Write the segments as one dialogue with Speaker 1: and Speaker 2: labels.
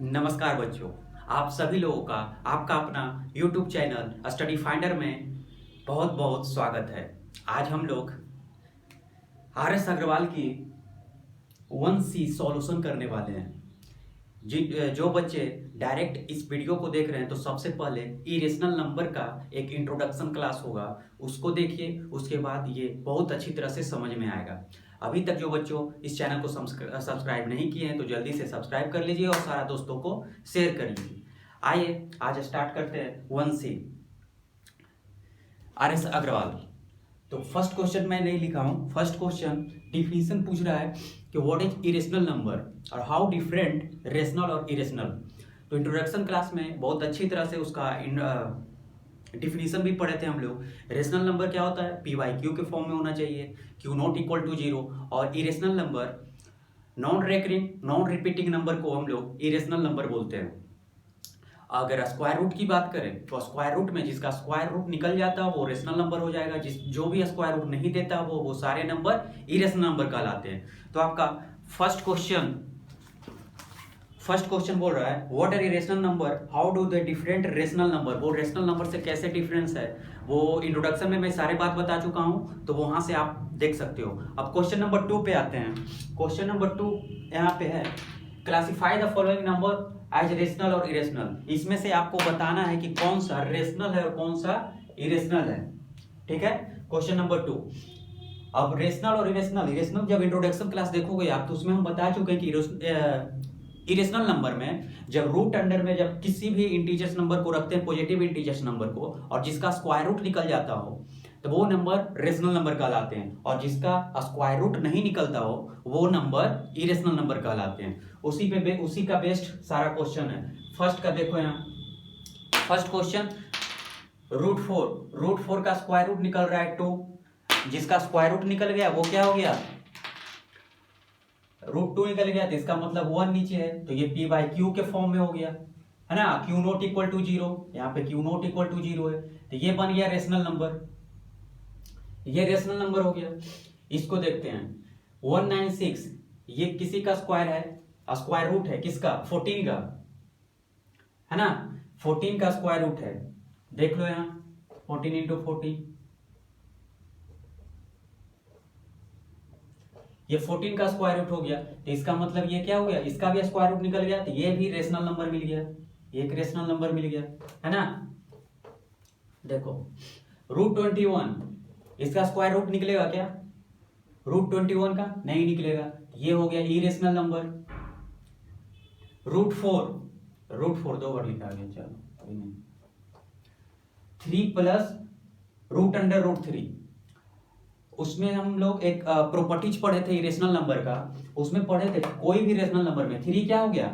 Speaker 1: नमस्कार बच्चों। आप सभी लोगों का आपका अपना YouTube चैनल स्टडी फाइंडर में बहुत बहुत स्वागत है। आज हम लोग आर एस अग्रवाल की 1C सॉल्यूशन करने वाले हैं। जो बच्चे डायरेक्ट इस वीडियो को देख रहे हैं तो सबसे पहले इरेशनल नंबर का एक इंट्रोडक्शन क्लास होगा, उसको देखिए। उसके बाद ये बहुत अच्छी तरह से समझ में आएगा। अभी तक जो बच्चों इस चैनल को सब्सक्राइब नहीं किए हैं तो जल्दी से सब्सक्राइब कर लीजिए और सारा दोस्तों को शेयर कर लीजिए। आइए आज स्टार्ट करते हैं 1C आर एस अग्रवाल। तो फर्स्ट क्वेश्चन मैं नहीं लिखा हूँ। फर्स्ट क्वेश्चन डिफिनीशन पूछ रहा है कि व्हाट इज इरेशनल नंबर और हाउ डिफरेंट रेशनल और इरेशनल। तो इंट्रोडक्शन क्लास में बहुत अच्छी तरह से उसका डिफिनीशन भी पढ़े थे हम लोग। रेशनल नंबर क्या होता है, पी वाई क्यू के फॉर्म में होना चाहिए, Q not equal to zero. और irrational number non recurring non repeating number को हम लोग इरेशनल नंबर बोलते हैं। अगर स्क्वायर रूट की बात करें तो स्क्वायर रूट में जिसका स्क्वायर रूट निकल जाता है वो रेशनल नंबर हो जाएगा। जो भी स्क्वायर रूट नहीं देता वो सारे नंबर इरेशनल नंबर कहलाते हैं। तो आपका फर्स्ट क्वेश्चन बोल रहा है what are irrational number, how do the different rational number. वो रेशनल नंबर से कैसे डिफरेंस है वो इंट्रोडक्शन में मैं सारे बात बता चुका हूं, तो वहां से आप देख सकते हो। अब क्वेश्चन नंबर 2 पे आते हैं। क्वेश्चन नंबर 2 यहाँ पे है, classify the following number as rational और इरेशनल। इसमें से आपको बताना है कि कौन सा रेशनल है और कौन सा इरेशनल है। ठीक है, क्वेश्चन नंबर 2। अब रेशनल और इरेशनल जब इंट्रोडक्शन क्लास देखोगे आप तो उसमें हम बता चुके हैं कि इरेशनल नंबर में जब रूट अंडर में जब किसी भी इंटीजर्स नंबर को रखते हैं, पॉजिटिव इंटीजर्स नंबर को, और जिसका स्क्वायर रूट निकल जाता हो तो वो नंबर रेशनल नंबर कहलाते हैं, और जिसका स्क्वायर रूट नहीं निकलता हो वो नंबर इरेशनल नंबर कहलाते हैं। उसी का बेस्ट सारा क्वेश्चन है। फर्स्ट का देखो यहाँ, फर्स्ट क्वेश्चन रूट फोर का स्क्वायर रूट निकल रहा है 2। जिसका स्क्वायर रूट निकल गया वो क्या हो गया, √2 निकल गया, तो इसका मतलब 1 नीचे है, तो ये पी बाई क्यू के फॉर्म में हो गया, है ना। Q not equal to zero, यहाँ पे Q not equal to zero है, तो ये बन गया रेशनल नंबर। ये रेशनल नंबर हो गया। इसको देखते हैं 196, ये किसी का स्क्वायर है, स्क्वायर रूट है किसका, 14 का, है ना। 14 का स्क्वायर रूट है, देख लो यहाँ 14 इंटू 14, ये 14 का स्क्वायर रूट हो गया, तो इसका मतलब ये क्या हो गया, इसका भी स्क्वायर रूट निकल गया, तो ये भी रेशनल नंबर मिल गया, ये एक रेशनल नंबर मिल गया, है ना। देखो √21, इसका स्क्वायर रूट निकलेगा क्या, √21 का नहीं निकलेगा, ये हो गया इरेशनल नंबर। √4 दो बार लिखा गया, चलो अभी नहीं। 3 प्लस √√3, उसमें हम लोग एक प्रॉपर्टीज पढ़े थे इरेशनल नंबर का, उसमें पढ़े थे कोई भी रेशनल नंबर में 3 क्या हो गया,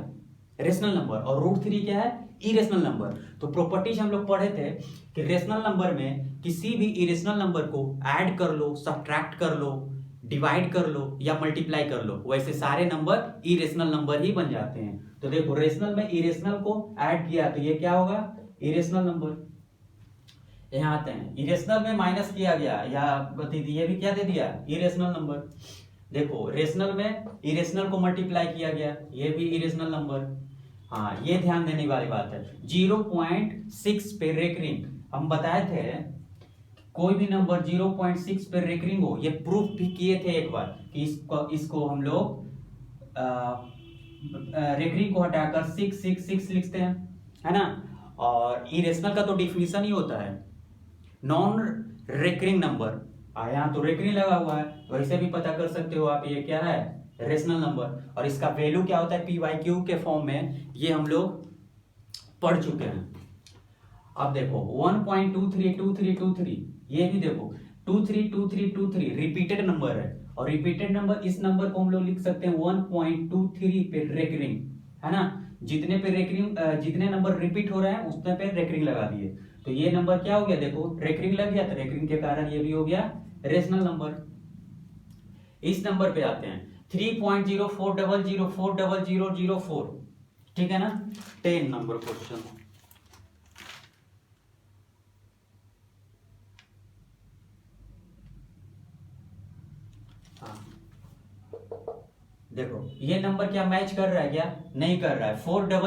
Speaker 1: रेशनल नंबर, और √3 क्या है, इरेशनल नंबर। तो प्रॉपर्टीज हम लोग पढ़े थे कि रेशनल नंबर में किसी भी इरेशनल नंबर को ऐड कर लो, सब्ट्रैक्ट कर लो, डिवाइड कर लो या मल्टीप्लाई कर लो, वैसे सारे नंबर इरेशनल नंबर ही बन जाते हैं। तो देखो रेशनल में इरेशनल को ऐड किया तो ये क्या होगा, इरेशनल नंबर। यहाँ आते हैं, इरेशनल में माइनस किया गया या ये भी क्या दे दिया, इरेशनल नंबर। देखो रेशनल में इरेशनल को मल्टीप्लाई किया गया, ये भी इरेशनल नंबर। हाँ, ये ध्यान देने वाली बात है। 0.6 पे रेकरिंग, हम बताए थे कोई भी नंबर 0.6 पे रेकरिंग हो, ये प्रूफ भी किए थे एक बार कि इसको हम लोग रेकरिंग को हटाकर 666 लिखते हैं, है ना। और इरेशनल का तो डिफिनीशन ही होता है नॉन रेकरिंग नंबर। यहाँ तो रेकरिंग लगा हुआ है, तो ऐसे भी पता कर सकते हो आप ये क्या है, रेशनल नंबर। और इसका वैल्यू क्या होता है, पी वाई क्यू के फॉर्म में, ये हम लोग पढ़ चुके हैं। अब देखो 1.232323, ये भी देखो 232323 रिपीटेड नंबर है, और रिपीटेड नंबर इस नंबर को हम लोग लिख सकते हैं 1.23 पे रेकरिंग, है ना। जितने पे रेकरिंग, जितने नंबर रिपीट हो रहे हैं उतने पे रेकरिंग लगा दिए, तो ये नंबर क्या हो गया, देखो रेकरिंग लग गया, तो रेकरिंग के कारण ये भी हो गया रेशनल नंबर। इस नंबर पे आते हैं 3.04004004, ठीक है ना। 10 नंबर क्वेश्चन, देखो ये नंबर क्या मैच कर रहा है, क्या नहीं कर रहा है। 400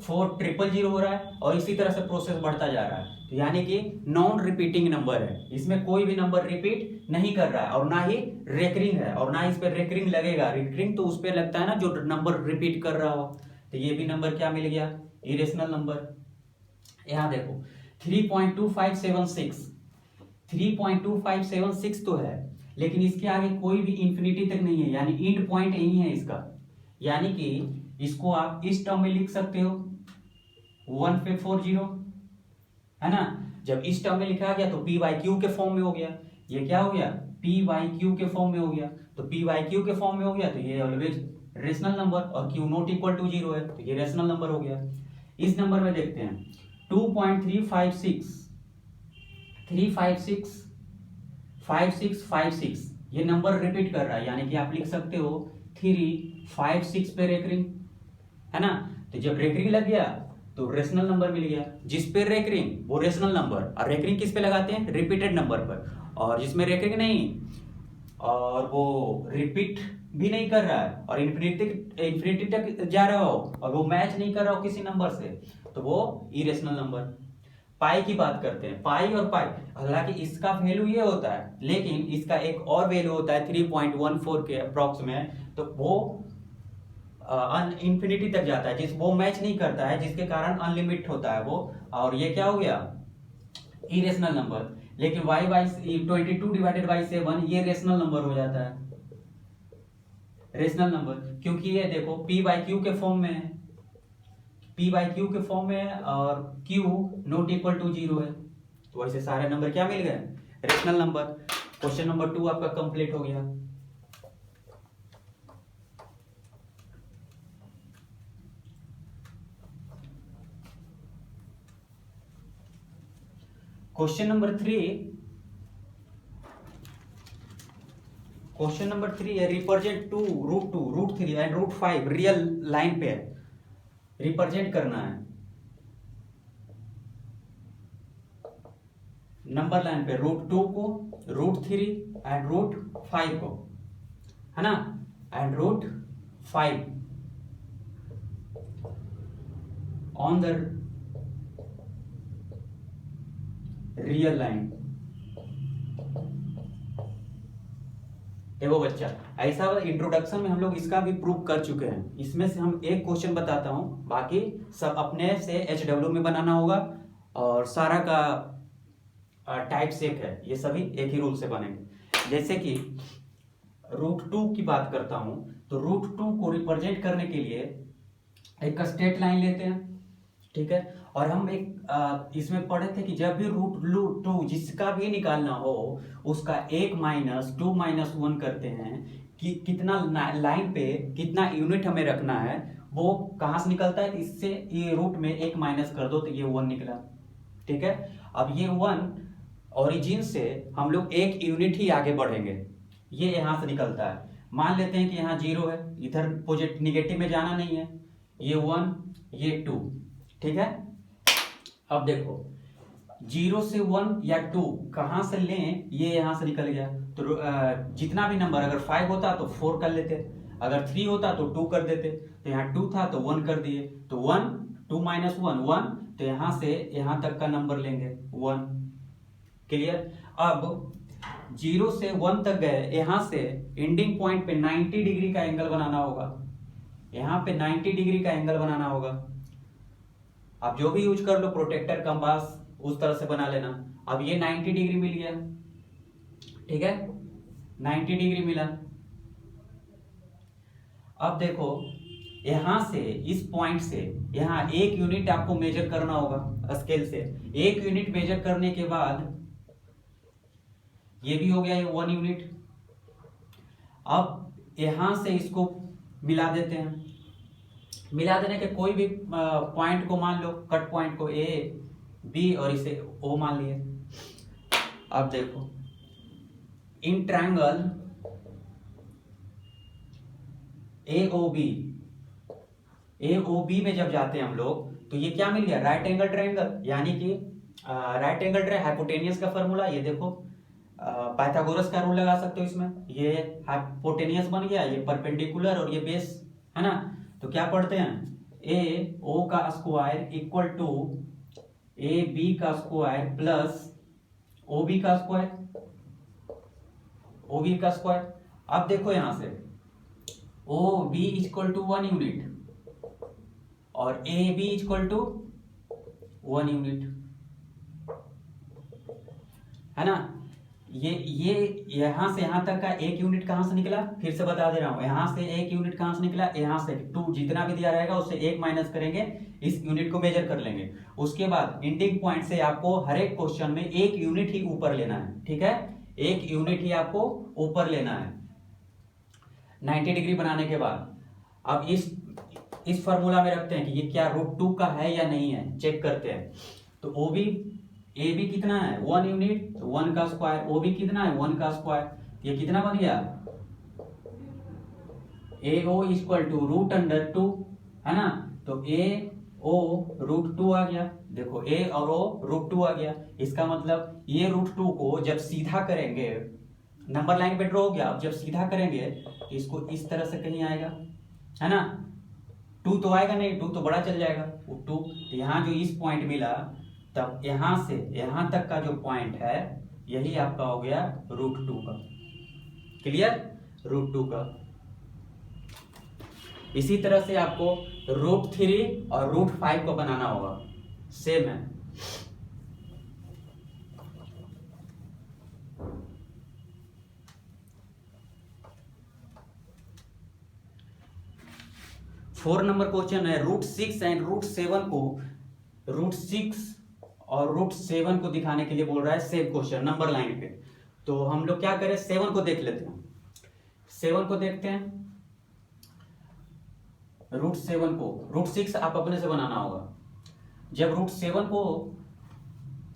Speaker 1: 4000 हो रहा है और इसी तरह से प्रोसेस बढ़ता जा रहा है, तो यानी कि नॉन रिपीटिंग नंबर है, इसमें कोई भी नंबर रिपीट नहीं कर रहा है और ना ही रेकरिंग है और ना इस पर रेकरिंग लगेगा। रेकरिंग तो उस पर लगता है ना जो नंबर रिपीट कर रहा हो। तो ये भी नंबर क्या मिल गया, इरेशनल नंबर। यहाँ देखो 3.2576 3.2576 तो है, लेकिन इसके आगे कोई भी इंफिनिटी तक नहीं है, यानी एंड पॉइंट यही है इसका। यानी कि इसको आप इस टर्म में लिख सकते हो 1440, है ना। जब इस टर्म में लिखा गया तो पी वाई क्यू के फॉर्म में हो गया। ये क्या हो गया, पी वाई क्यू के फॉर्म में हो गया। तो पी वाई क्यू के फॉर्म में हो गया तो ये ऑलवेज रेशनल नंबर, और क्यू नॉट इक्वल टू 0 है तो ये रेशनल नंबर हो गया। इस नंबर में देखते हैं 2.356 5656, ये नंबर रिपीट कर रहा है, यानी कि आप लिख सकते हो 356 पे रेकरिंग, है ना। तो जब रेकरिंग लग गया तो रेशनल नंबर मिल गया। जिस पे रेकरिंग वो रेशनल नंबर, और रेकरिंग किस पे लगाते हैं, रिपीटेड नंबर पर। और जिसमें रेकरिंग नहीं और वो रिपीट भी नहीं कर रहा है और इन्फिनिटी तक जा रहा हो और वो मैच नहीं कर रहा हो किसी नंबर से, तो वो इरेशनल नंबर। पाई की बात करते हैं, पाई और पाई, हालांकि इसका वैल्यू ये होता है, लेकिन इसका एक और वैल्यू होता है 3.14 के अप्रॉक्स में, तो वो इन्फिनिटी तक जाता है, जिस वो मैच नहीं करता है, जिसके कारण अनलिमिटेड होता है वो। और ये क्या हो गया, इरेशनल नंबर। लेकिन y बाई 22 डिवाइडेड बाई 7 ये रेशनल नंबर हो जाता है, रेशनल नंबर, क्योंकि ये देखो p बाई क्यू के फॉर्म में है, p बाई क्यू के फॉर्म में है और q नॉट इक्वल टू 0 है। तो वैसे सारे नंबर क्या मिल गए, रेशनल नंबर। क्वेश्चन नंबर 2 आपका कंप्लीट हो गया। क्वेश्चन नंबर 3 है, represent 2 root 3 and root 5 real line पे है, रिप्रेजेंट करना है नंबर लाइन पे रूट 2 को, रूट 3 एंड रूट 5 को, है ना, and root 5 on the real line. देखो बच्चा, ऐसा इंट्रोडक्शन में हम लोग इसका भी प्रूव कर चुके हैं। इसमें से हम एक क्वेश्चन बताता हूं, बाकी सब अपने से HW में बनाना होगा और सारा का टाइप सेक है, ये सभी एक ही रूल से बनेंगे। जैसे कि रूट 2 की बात करता हूं, तो रूट 2 को रिप्रेजेंट करने के लिए एक स्ट्रेट लाइन लेते हैं, ठीक है। और हम एक इसमें पढ़े थे कि जब भी रूट 2 जिसका भी निकालना हो उसका 1 - 2 - 1 करते हैं कि कितना लाइन पे कितना यूनिट हमें रखना है, वो कहाँ से निकलता है, इससे ये रूट में 1 माइनस कर दो तो ये 1 निकला, ठीक है। अब ये 1 ओरिजिन से हम लोग 1 यूनिट ही आगे बढ़ेंगे, ये यहाँ से निकलता है। मान लेते हैं कि यहाँ 0 है, इधर पॉजिटिव निगेटिव में जाना नहीं है, ये 1 ये 2, ठीक है। अब देखो 0 से 1 या 2 कहां से लें, ये यहां से निकल गया। तो जितना भी नंबर, अगर 5 होता तो 4 कर लेते, अगर 3 होता तो 2 कर देते, तो यहाँ 2 था तो 1 कर दिए, तो 1 2 - 1 1, तो यहां से यहां तक का नंबर लेंगे 1, क्लियर। अब 0 से 1 तक गए, यहां से एंडिंग पॉइंट पे 90 डिग्री का एंगल बनाना होगा, यहाँ पे 90 डिग्री का एंगल बनाना होगा। आप जो भी यूज कर लो, प्रोटेक्टर कंपास उस तरह से बना लेना। अब ये 90 डिग्री मिल गया, ठीक है, 90 डिग्री मिला। अब देखो यहां से इस पॉइंट से यहां 1 यूनिट आपको मेजर करना होगा स्केल से। 1 यूनिट मेजर करने के बाद ये भी हो गया, ये 1 यूनिट। अब यहां से इसको मिला देते हैं, मिला देने के कोई भी पॉइंट को मान लो, कट पॉइंट को A B और इसे O मान लिए। अब देखो इन ट्रायंगल AOB में जब जाते हैं हम लोग तो ये क्या मिल गया, राइट एंगल ट्रायंगल, यानी कि राइट एंगल हाइपोटेनियस का फॉर्मूला ये देखो पाइथागोरस का रूल लगा सकते हो इसमें। ये हाइपोटेनियस बन गया, ये परपेंडिकुलर और ये बेस, है ना। तो क्या पढ़ते हैं, ए ओ का square equal to A B का स्क्वायर प्लस ओ बी का स्क्वायर, ओ बी का स्क्वायर। अब देखो यहां से O B equal to 1 unit और A B equal to 1 unit, है ना। ये यहां से यहां तक का 1 यूनिट कहां से निकला, फिर से बता दे रहा हूं, यहां से 1 यूनिट कहां से निकला, यहां से 2, जितना भी दिया रहेगा उससे 1 माइनस करेंगे, इस यूनिट को मेजर कर लेंगे। उसके बाद एंडिंग पॉइंट से आपको हर एक क्वेश्चन में 1 यूनिट ही ऊपर लेना है, ठीक है, 1 यूनिट ही आपको ऊपर लेना है 90 डिग्री बनाने के बाद। अब इस फॉर्मूला में रखते हैं कि ये क्या √2 का है या नहीं है, चेक करते हैं। तो ओ बी ए बी कितना है 1 यूनिट, 1 का स्क्वायर, ओ बी कितना है 1 का स्क्वायर, ये कितना बन गया ए ओ इक्वल टू √2, है ना। तो ए ओ √2 आ गया, देखो ए और ओ √2 आ गया। इसका मतलब ये √2 को जब सीधा करेंगे, नंबर लाइन पे ड्रॉ हो गया, अब जब सीधा करेंगे तो इसको इस तरह से कहीं आएगा, है ना। 2 तो आएगा नहीं, 2 तो बड़ा चल जाएगा वो 2। तो यहाँ जो इस पॉइंट मिला, तब यहां से यहां तक का जो पॉइंट है यही आपका हो गया √2 का, क्लियर, √2 का। इसी तरह से आपको √3 और √5 को बनाना होगा, सेम है। फोर नंबर क्वेश्चन है, √6 एंड √7 को, √6 और √7 को दिखाने के लिए बोल रहा है, सेम क्वेश्चन नंबर लाइन पे। तो हम लोग क्या करें, 7 को देख लेते हैं, 7 को देखते हैं। √7 को, √6 आप अपने से बनाना होगा। जब √7 को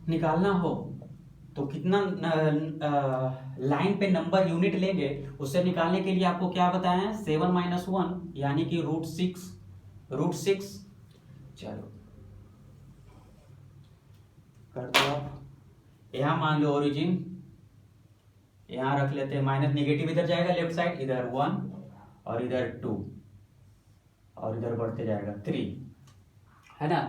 Speaker 1: निकालना हो तो कितना लाइन पे नंबर यूनिट लेंगे, उसे निकालने के लिए आपको क्या बताया है 7 - 1 यानी कि √6। चलो कर दो आप, यहां मान लो ओरिजिन, यहां रख लेते हैं माइनस, नेगेटिव इधर जाएगा लेफ्ट साइड, इधर 1 और इधर 2 और इधर बढ़ते जाएगा 3, है ना।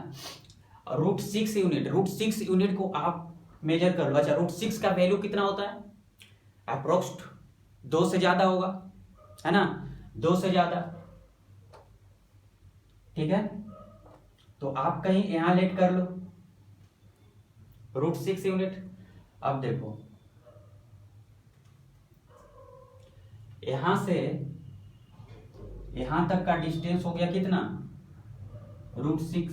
Speaker 1: √6 यूनिट, √6 यूनिट को आप मेजर कर लो। अच्छा, √6 का वैल्यू कितना होता है, अप्रोक्स 2 से ज्यादा होगा, है ना, 2 से ज्यादा, ठीक है। तो आप कहीं यहां लेट कर लो √6 यूनिट। अब देखो यहां से यहां तक का डिस्टेंस हो गया कितना, √6।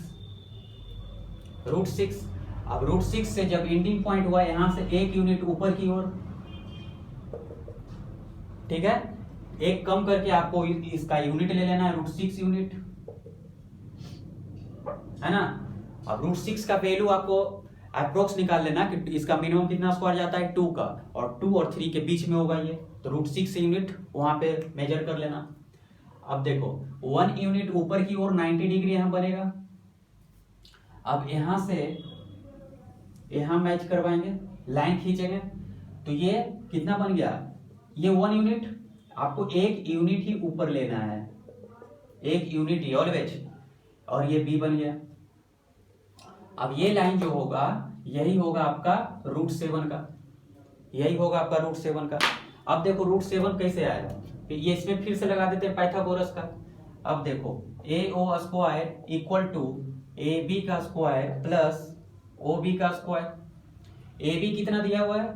Speaker 1: अब √6 से जब एंडिंग पॉइंट हुआ यहां से 1 यूनिट ऊपर की ओर, ठीक है, एक कम करके आपको इसका यूनिट ले लेना है √6 यूनिट, है ना। अब √6 का वैल्यू आपको अप्रोक्स निकाल लेना कि इसका मिनिमम कितना स्क्वायर जाता है 2 का, और 2 और 3 के बीच में होगा ये, तो √6 यूनिट वहां पे मेजर कर लेना। अब देखो 1 यूनिट ऊपर की ओर 90 डिग्री यहां बनेगा। अब यहां से यहां मैच करवाएंगे, लाइन खींचेंगे, तो ये कितना बन गया, ये 1 यूनिट, आपको 1 यूनिट ही ऊपर लेना है, 1 यूनिट ही ऑलवेज, और ये बी बन गया। अब ये लाइन जो होगा यही होगा आपका √7 का, यही होगा आपका √7 का। अब देखो √7 कैसे आएगा, तो ये इसमें फिर से लगा देते हैं पाइथागोरस का। अब देखो A O square equal to A B का स्क्वायर प्लस ओ बी का स्क्वायर। ए बी कितना दिया हुआ है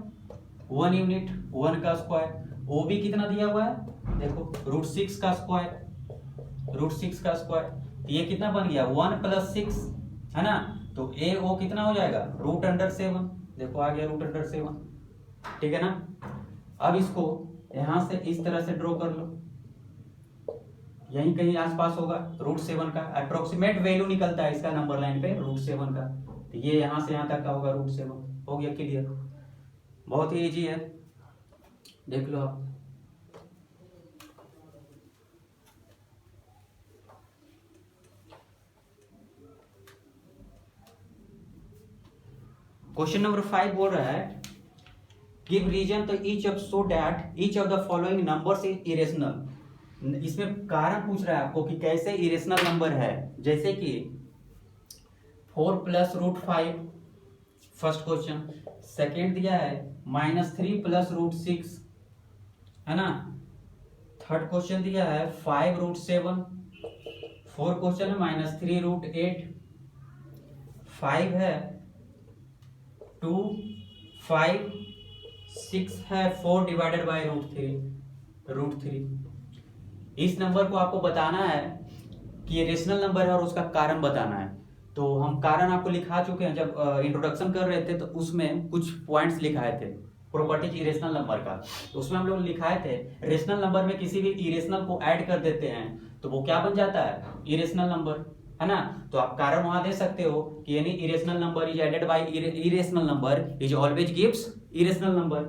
Speaker 1: 1 यूनिट, 1 का स्क्वायर, ओ बी कितना दिया हुआ है देखो √6 का स्क्वायर, √6 का स्क्वायर, तो ये कितना बन गया 1 + 6, है ना। तो ए ओ कितना हो जाएगा √7, देखो आ गया √7, ठीक है ना। अब इसको यहां से इस तरह से ड्रॉ कर लो, यहीं कहीं आसपास होगा √7 का, अप्रोक्सीमेट वैल्यू निकलता है इसका नंबर लाइन पे √7 का, तो ये यहां से यहां तक का होगा √7। हो गया क्लियर, बहुत ही इजी है, देख लो आप। क्वेश्चन नंबर 5 बोल रहा है गिव रीजन तो each of so that each of the following numbers is irrational. इसमें कारण पूछ रहा है आपको कि कैसे इरेशनल नंबर है, जैसे कि 4 plus root 5 first question, second दिया है -3 प्लस रूट 6 है ना, थर्ड क्वेश्चन दिया है 5 रूट 7, फोर्थ क्वेश्चन है -3 रूट 8, 5 है 2, 5, 6 है 4 डिवाइडेड बाय रूट 3। इस नंबर को आपको बताना है कि ये रेशनल नंबर है और उसका कारण बताना है। तो हम कारण आपको लिखा चुके हैं, जब इंट्रोडक्शन कर रहे थे तो उसमें कुछ पॉइंट्स लिखाए थे प्रॉपर्टीज इरेशनल नंबर का। तो उसमें हम लोग लिखाए थे रेशनल नंबर में किसी भी इरेशनल को ऐड कर देते हैं तो वो क्या बन जाता है, इरेशनल नंबर, है ना। तो आप कारण वहां दे सकते हो कि यानी irrational number is added by irrational number is always gives irrational number,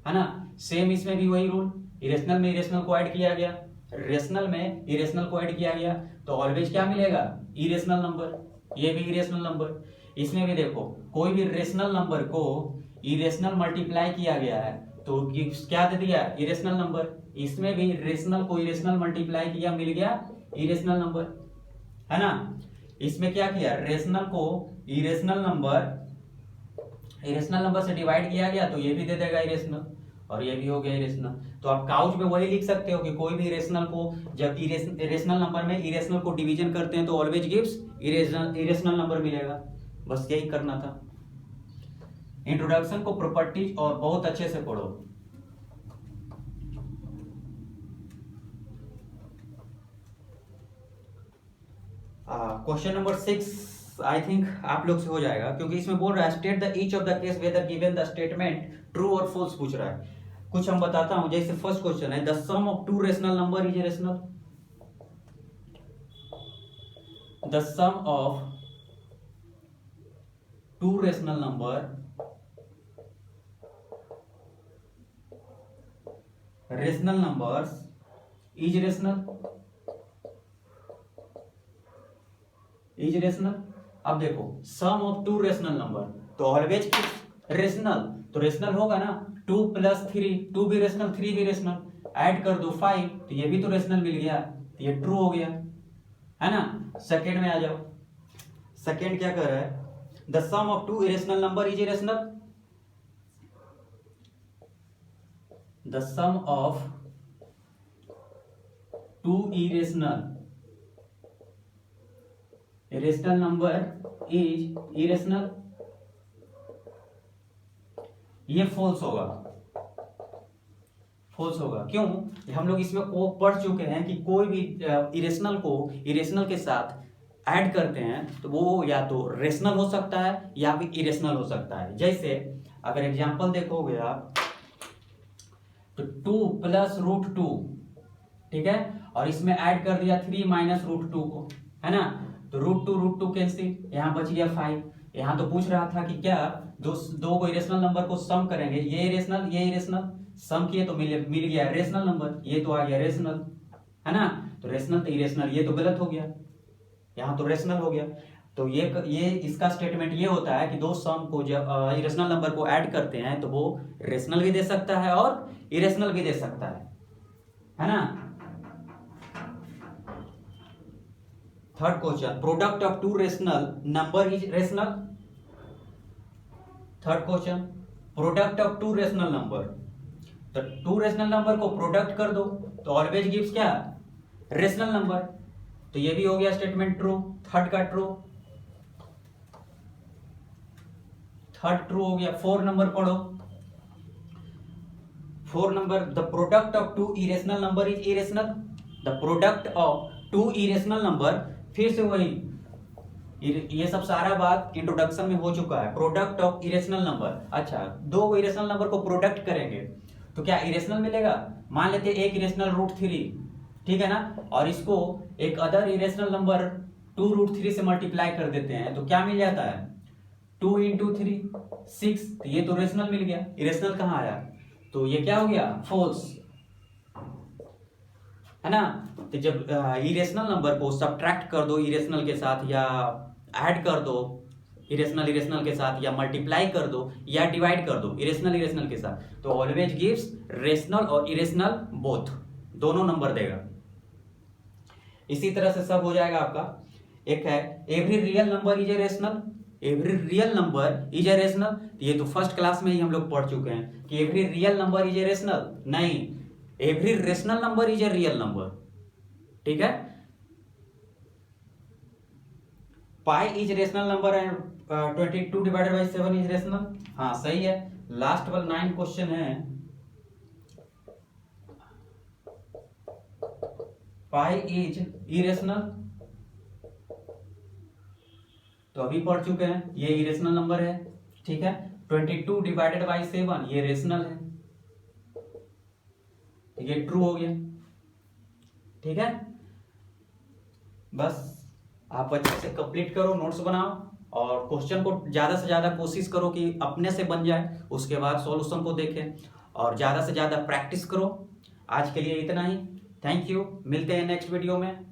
Speaker 1: है ना। सेम इसमें भी वही रूल, इरेशनल में इरेशनल को ऐड किया गया, रेशनल में इरेशनल को ऐड किया गया तो ऑलवेज क्या मिलेगा, इरेशनल नंबर। ये भी इरेशनल नंबर। इसमें भी देखो कोई भी रेशनल नंबर को इरेशनल मल्टीप्लाई किया गया है तो क्या दे दिया, इरेशनल नंबर। इसमें भी रेशनल को इरेशनल मल्टीप्लाई किया, मिल गया इरेशनल नंबर, है ना। इसमें क्या किया, रेशनल को इरेशनल नंबर से डिवाइड किया गया तो ये भी दे देगा इरेशनल, और ये भी हो गया इरेशनल। तो आप काउच में वही लिख सकते हो कि कोई भी इरेशनल को जब इरेशनल नंबर में इरेशनल को डिवीजन करते हैं तो ऑलवेज गिव्स इरेशनल नंबर मिलेगा। बस यही करना था। इंट्रोडक्शन को प्रॉपर्टीज और बहुत अच्छे से पढ़ो। क्वेश्चन नंबर 6 आई थिंक आप लोग से हो जाएगा, क्योंकि इसमें बोल रहा है state the each of the case whether given the statement true और फॉल्स पूछ रहा है। कुछ हम बताता हूं, जैसे फर्स्ट क्वेश्चन है the sum of two rational number is rational. The sum of two rational number rational numbers is rational, is rational. अब देखो sum of two rational number तो ऑलवेज रेशनल, तो रेशनल होगा ना, 2 प्लस 3, 2 भी rational 3 भी rational, add कर दो 5 तो ये भी तो रेशनल मिल गया, तो ये ट्रू हो गया, है ना। सेकेंड में आ जाओ, सेकेंड क्या कर रहा है, the sum of two irrational number is irrational. The sum of two irrational number is irrational. ये फॉल्स होगा, फॉल्स होगा। क्यों, हम लोग इसमें को पढ़ चुके हैं कि कोई भी इरेशनल को इरेशनल के साथ ऐड करते हैं तो वो या तो रेशनल हो सकता है या फिर इरेशनल हो सकता है। जैसे अगर एग्जांपल देखोगे आप तो 2 प्लस रूट 2, ठीक है, और इसमें ऐड कर दिया 3 माइनस रूट 2 को, है ना, तो रूट टू कैंसिल, यहां बच गया 5। यहां तो पूछ रहा था कि क्या दो को इरेशनल नंबर को सम करेंगे, ये इरेशनल सम किए तो मिल गया रेशनल नंबर, ये तो आ गया रेशनल, है ना। तो रेशनल तो इरेशनल, ये तो गलत हो गया, यहां तो रेशनल हो गया। तो ये इसका स्टेटमेंट ये होता है कि दो सम को जब इरेशनल नंबर को ऐड करते हैं तो वो रेशनल भी दे सकता है और इरेशनल भी दे सकता है ना। Third question, product of two rational number is rational. Third question, product of two rational number, तो टू रेशनल नंबर को प्रोडक्ट कर दो तो ऑलवेज गिव्स क्या, रेशनल नंबर। तो ये भी हो गया स्टेटमेंट ट्रू, थर्ड का ट्रू, थर्ड ट्रू हो गया। 4 नंबर पढ़ो, 4 number, the product of two irrational number is irrational. The product of two irrational number, फिर से वही, ये सब सारा बात इंट्रोडक्शन में हो चुका है। प्रोडक्ट ऑफ इरेशनल नंबर, अच्छा दो इरेशनल नंबर को प्रोडक्ट करेंगे तो क्या इरेशनल मिलेगा। मान लेते एक इरेशनल रूट 3, ठीक है ना, और इसको एक अदर इरेशनल नंबर 2 रूट 3 से मल्टीप्लाई कर देते हैं तो क्या मिल जाता है, 2 इंटू 3 6, तो ये तो रेशनल मिल गया। इरेशनल कहाँ आया, तो ये क्या हो गया, फॉल्स, है ना। तो जब इरेशनल नंबर को सब्ट्रैक्ट कर दो इरेशनल के साथ या ऐड कर दो इरेशनल इरेशनल के साथ, या मल्टीप्लाई कर दो या डिवाइड कर दो इरेशनल इरेशनल के साथ, तो ऑलवेज गिव्स रेशनल और इरेशनल बोथ, दोनों नंबर देगा। इसी तरह से सब हो जाएगा आपका। एक है every real number is a rational, every real number is a rational. ये तो फर्स्ट क्लास में ही हम लोग पढ़ चुके हैं कि every real number is a rational, नहीं, every rational number is a real number, ठीक है। Pi is rational number and 22 divided by 7 is rational, हाँ सही है। लास्ट वाला 9 क्वेश्चन है, पाई इज इरेशनल, तो अभी पढ़ चुके हैं, ये इरेशनल नंबर है, ठीक है। 22 डिवाइडेड बाई 7 ये रेशनल है, ये ट्रू हो गया, ठीक है। बस आप अच्छे से कंप्लीट करो, नोट्स बनाओ और क्वेश्चन को ज्यादा से ज्यादा कोशिश करो कि अपने से बन जाए, उसके बाद सॉल्यूशन को देखें और ज्यादा से ज्यादा प्रैक्टिस करो। आज के लिए इतना ही, थैंक यू, मिलते हैं नेक्स्ट वीडियो में।